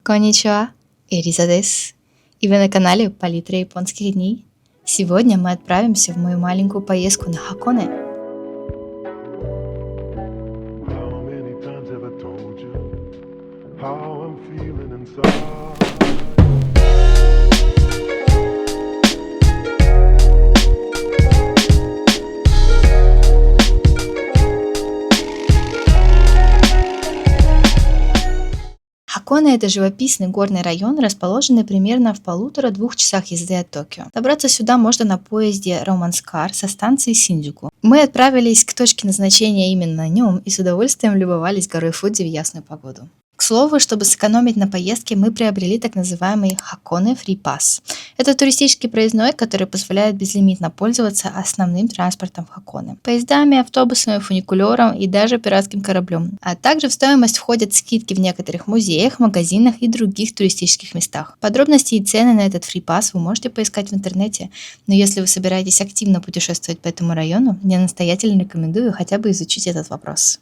Конничева, Эриза дес. И вы на канале Палитра японских дней. Сегодня мы отправимся в мою маленькую поездку на Хаконе. How many times have I told you how I'm feeling inside? Хаконе – это живописный горный район, расположенный примерно в 1,5-2 часах езды от Токио. Добраться сюда можно на поезде Романскар со станции Синдзюку. Мы отправились к точке назначения именно на нем и с удовольствием любовались горой Фудзи в ясную погоду. К слову, чтобы сэкономить на поездке, мы приобрели так называемый Хаконе Free Pass. Это туристический проездной, который позволяет безлимитно пользоваться основным транспортом в Хаконе. Поездами, автобусами, фуникулером и даже пиратским кораблем. А также в стоимость входят скидки в некоторых музеях, магазинах и других туристических местах. Подробности и цены на этот Free Pass вы можете поискать в интернете. Но если вы собираетесь активно путешествовать по этому району, я настоятельно рекомендую хотя бы изучить этот вопрос.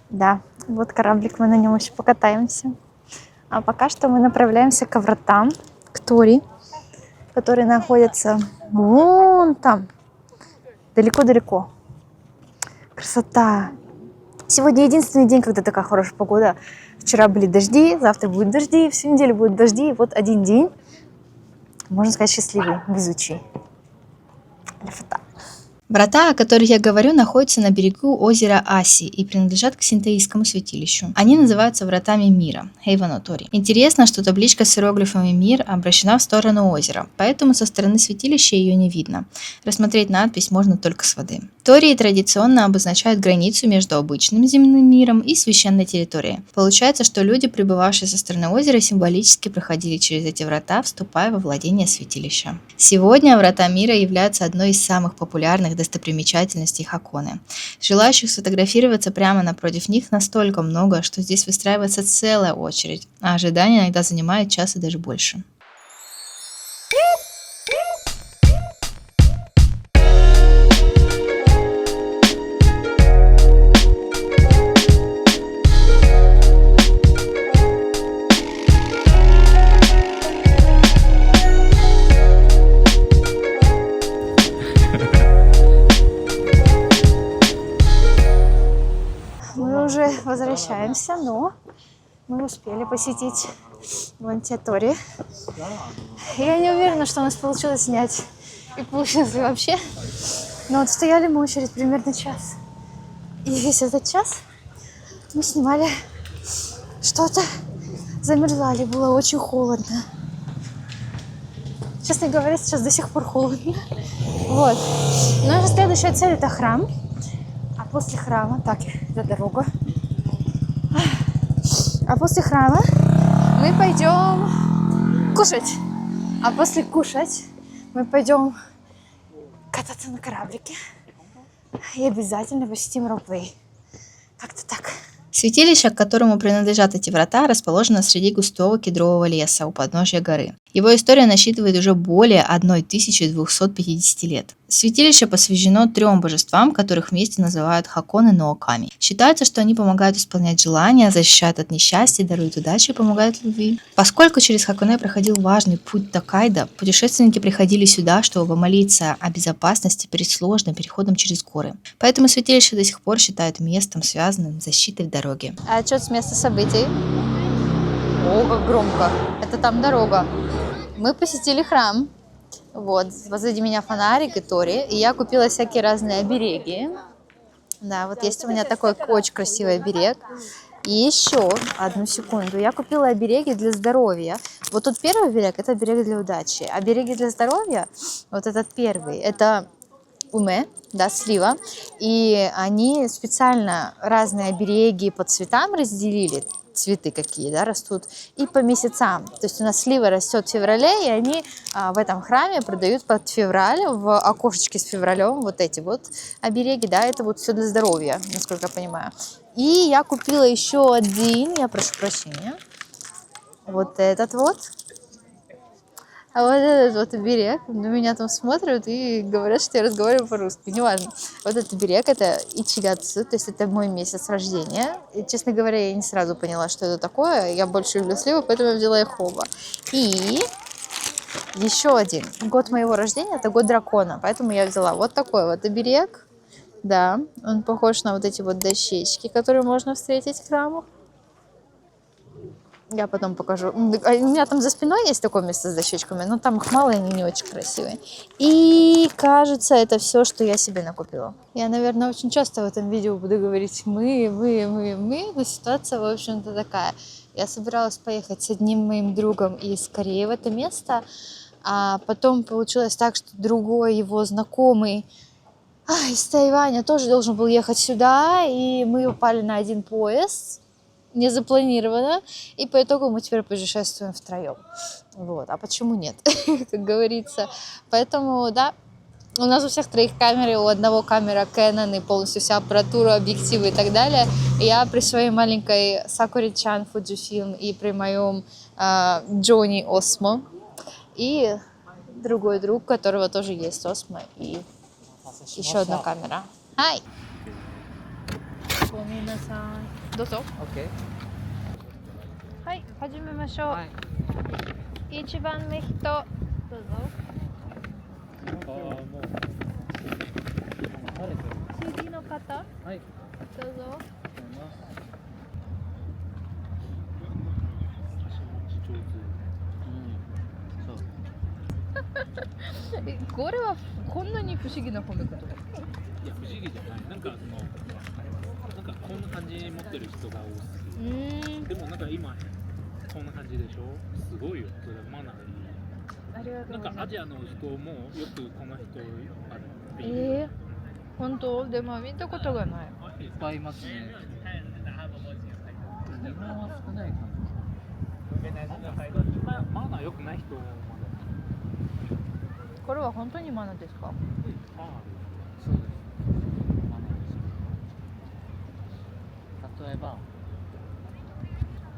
Да, вот кораблик, мы на нем еще покатаемся. А пока что мы направляемся к вратам, к Тори, которые находятся вон там, далеко-далеко. Красота! Сегодня единственный день, когда такая хорошая погода. Вчера были дожди, завтра будут дожди, всю неделю будут дожди. И вот один день, можно сказать, счастливый, везучий. Ляфота. Врата, о которых я говорю, находятся на берегу озера Аси и принадлежат к синтоистскому святилищу. Они называются вратами мира, Хейва Тори. Интересно, что табличка с иероглифами «Мир» обращена в сторону озера, поэтому со стороны святилища ее не видно. Рассмотреть надпись можно только с воды. Тории традиционно обозначают границу между обычным земным миром и священной территорией. Получается, что люди, прибывавшие со стороны озера, символически проходили через эти врата, вступая во владение святилища. Сегодня врата мира являются одной из самых популярных достопримечательностей Хаконе. Желающих сфотографироваться прямо напротив них настолько много, что здесь выстраивается целая очередь, а ожидание иногда занимает час и даже больше. Возвращаемся, но мы успели посетить вон те Тори. Я не уверена, что у нас получилось снять и получилось ли вообще. Но вот стояли мы очередь примерно час. И весь этот час мы снимали что-то, замерзали, было очень холодно. Честно говоря, сейчас до сих пор холодно. Вот. Наша следующая цель — это храм. А после храма, так, это дорога. А после храма мы пойдем кушать. А после кушать мы пойдем кататься на кораблике. И обязательно посетим ролплей. Как-то так. Святилище, к которому принадлежат эти врата, расположено среди густого кедрового леса у подножия горы. Его история насчитывает уже более 1250 лет. Святилище посвящено 3 божествам, которых вместе называют Хаконе но Оками. Считается, что они помогают исполнять желания, защищают от несчастья, даруют удачу и помогают любви. Поскольку через Хаконе проходил важный путь Токайдо, путешественники приходили сюда, чтобы помолиться о безопасности перед сложным переходом через горы. Поэтому святилище до сих пор считают местом, связанным с защитой в дороге. А отчет с места событий. О, как громко. Это там дорога. Мы посетили храм. Вот, позади меня фонарик и Тори. И я купила всякие разные обереги. Да, вот есть у меня такой очень красивый оберег. И еще, одну секунду, я купила обереги для здоровья. Вот тут первый оберег, это оберег для удачи. Обереги для здоровья, вот этот первый, это уме, да, слива. И они специально разные обереги по цветам разделили. Цветы какие, да, растут, и по месяцам. То есть у нас слива растет в феврале, и они в этом храме продают под февраль, в окошечке с февралем, вот эти вот обереги, да, это вот все для здоровья, насколько я понимаю. И я купила еще один, я прошу прощения, вот этот вот. А вот этот вот берег, на меня там смотрят и говорят, что я разговариваю по-русски, неважно. Вот этот берег, это Ичигацу, то есть это мой месяц рождения. И, честно говоря, я не сразу поняла, что это такое. Я больше люблю сливы, поэтому я взяла их оба. И еще один. Год моего рождения – это год дракона, поэтому я взяла вот такой вот оберег. Да, он похож на вот эти вот дощечки, которые можно встретить в храмах. Я потом покажу. У меня там за спиной есть такое место с дощечками, но там их мало, и они не очень красивые. И кажется, это все, что я себе накупила. Я, наверное, очень часто в этом видео буду говорить мы, но ситуация, в общем-то, такая. Я собиралась поехать с одним моим другом из Кореи в это место, а потом получилось так, что другой его знакомый из Тайваня тоже должен был ехать сюда, и мы упали на один поезд, не запланировано, и по итогу мы теперь путешествуем втроем. Вот. А почему нет, как говорится. Поэтому, да, у нас у всех троих камеры, у одного камера Canon и полностью вся аппаратура, объективы и так далее. И я при своей маленькой Sakura-chan Fujifilm и при моем Джонни Osmo. И другой друг, у которого тоже есть Osmo и еще одна камера. Хай! Доうぞ。OK。はい、始めましょう。はい。一番目人、どうぞ。ああ、もう。慣れてる。次の方、はい。どうぞ。これはこんなに不思議な褒め言葉。いや不思議じゃない。なんかこんな感じ持ってる人が多すぎる。でもなんか今こんな感じでしょ。すごいよ。それマナーいい。ありがとうございます。なんかアジアの人もよくこの人あるっていう。本当？でも見たことがない。いっぱいいますね。日本は少ないかな。マナー良くない人もこれは本当にマナーですか？そうです。マナーです。例えば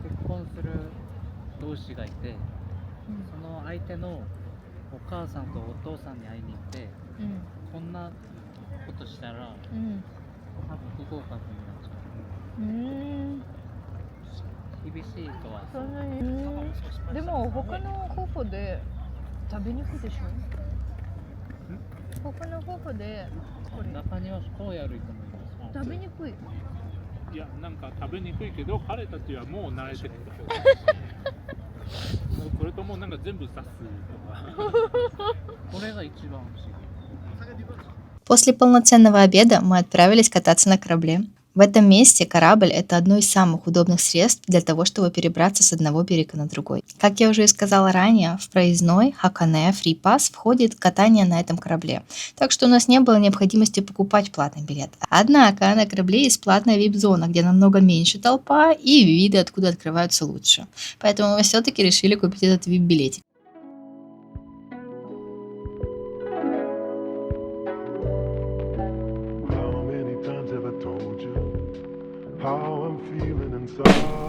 結婚する同士がいて、その相手のお母さんとお父さんに会いに行って、こんなことしたら、不合格になっちゃう。厳しいとは。そんなに。でも他の夫婦で食べにくいでしょ？他の夫婦でこれ中にはこうやる人もいます。食べにくい。いやなんか食べにくいけど彼たちはもう慣れてきた。これともなんか全部刺すとか。これが一番不思議。После полноценного обеда мы отправились кататься на корабле. В этом месте корабль – это одно из самых удобных средств для того, чтобы перебраться с одного берега на другой. Как я уже и сказала ранее, в проездной Hakone Free Pass входит катание на этом корабле, так что у нас не было необходимости покупать платный билет. Однако на корабле есть платная вип-зона, где намного меньше толпа и виды откуда открываются лучше. Поэтому мы все-таки решили купить этот вип-билетик. How I'm feeling inside.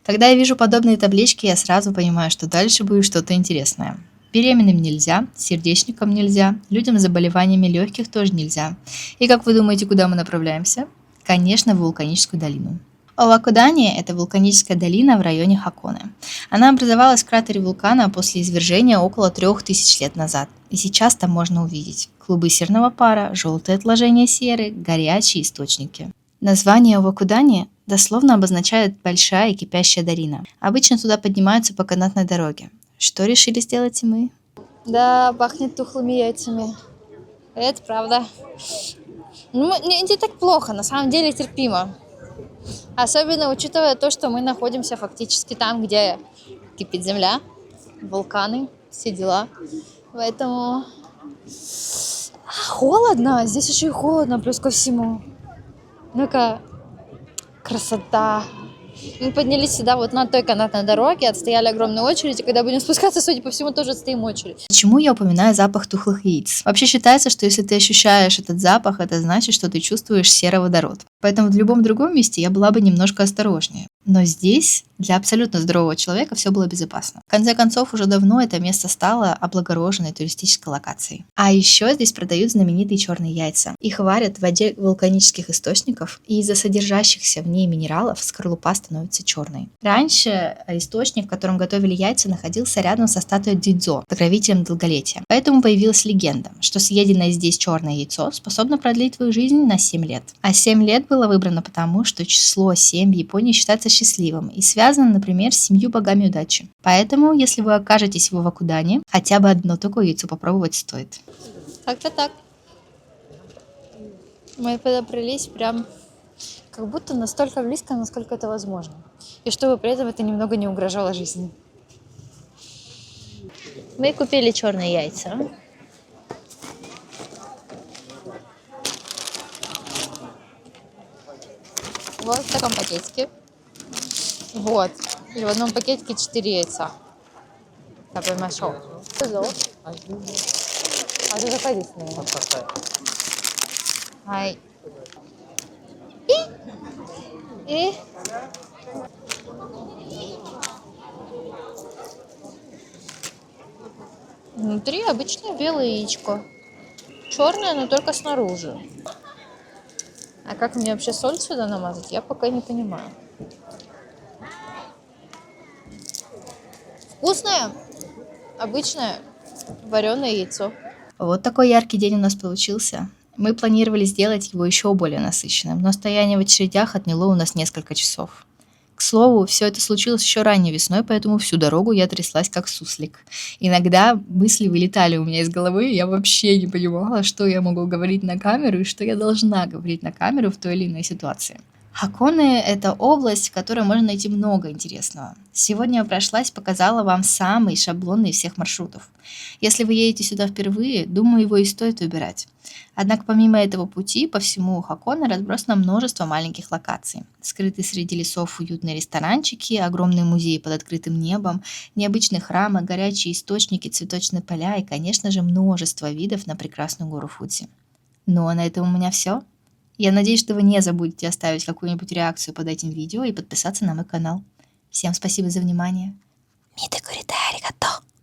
Когда я вижу подобные таблички, я сразу понимаю, что дальше будет что-то интересное. Беременным нельзя, сердечникам нельзя, людям с заболеваниями легких тоже нельзя. И как вы думаете, куда мы направляемся? Конечно, в вулканическую долину. Овакудани – это вулканическая долина в районе Хаконе. Она образовалась в кратере вулкана после извержения около 3000 лет назад. И сейчас там можно увидеть клубы серного пара, желтые отложения серы, горячие источники. Название Овакудани дословно обозначает «большая и кипящая долина». Обычно туда поднимаются по канатной дороге. Что решили сделать и мы? Да, пахнет тухлыми яйцами. Это правда. Ну, не так плохо, на самом деле терпимо. Особенно учитывая то, что мы находимся фактически там, где кипит земля, вулканы, все дела. Поэтому холодно, здесь еще и холодно, плюс ко всему. Ну-ка, красота. Мы поднялись сюда вот на той канатной дороге, отстояли огромную очередь, и когда будем спускаться, судя по всему, тоже отстоим очередь. Почему я упоминаю запах тухлых яиц? Вообще считается, что если ты ощущаешь этот запах, это значит, что ты чувствуешь сероводород. Поэтому в любом другом месте я была бы немножко осторожнее. Но здесь для абсолютно здорового человека все было безопасно. В конце концов, уже давно это место стало облагороженной туристической локацией. А еще здесь продают знаменитые черные яйца. Их варят в воде вулканических источников, и из-за содержащихся в ней минералов скорлупа становится черной. Раньше источник, в котором готовили яйца, находился рядом со статуей Дзидзо, покровителем долголетия. Поэтому появилась легенда, что съеденное здесь черное яйцо способно продлить твою жизнь на 7 лет. А 7 лет было выбрано потому, что число 7 в Японии считается счастливым и связано, например, с 7 богами удачи. Поэтому, если вы окажетесь в Ивакудане, хотя бы одно такое яйцо попробовать стоит. Как-то так. Мы подобрались прям как будто настолько близко, насколько это возможно. И чтобы при этом это немного не угрожало жизни. Мы купили черные яйца. Вот в таком пакетике. Вот. И в одном пакетике 4 яйца. Я поймашел. А ты заходи с ней. Ай. И. Внутри обычное белое яичко. Черное, но только снаружи. А как мне вообще соль сюда намазать, я пока не понимаю. Вкусное, обычное вареное яйцо. Вот такой яркий день у нас получился. Мы планировали сделать его еще более насыщенным, но стояние в очередях отняло у нас несколько часов. К слову, все это случилось еще ранней весной, поэтому всю дорогу я тряслась как суслик. Иногда мысли вылетали у меня из головы, и я вообще не понимала, что я могу говорить на камеру и что я должна говорить на камеру в той или иной ситуации. Хаконе – это область, в которой можно найти много интересного. Сегодня я прошлась, показала вам самый шаблонный из всех маршрутов. Если вы едете сюда впервые, думаю, его и стоит выбирать. Однако помимо этого пути по всему Хаконе разбросано множество маленьких локаций. Скрытые среди лесов уютные ресторанчики, огромные музеи под открытым небом, необычные храмы, горячие источники, цветочные поля и, конечно же, множество видов на прекрасную гору Фудзи. Ну а на этом у меня все. Я надеюсь, что вы не забудете оставить какую-нибудь реакцию под этим видео и подписаться на мой канал. Всем спасибо за внимание. Мите куритай аригато!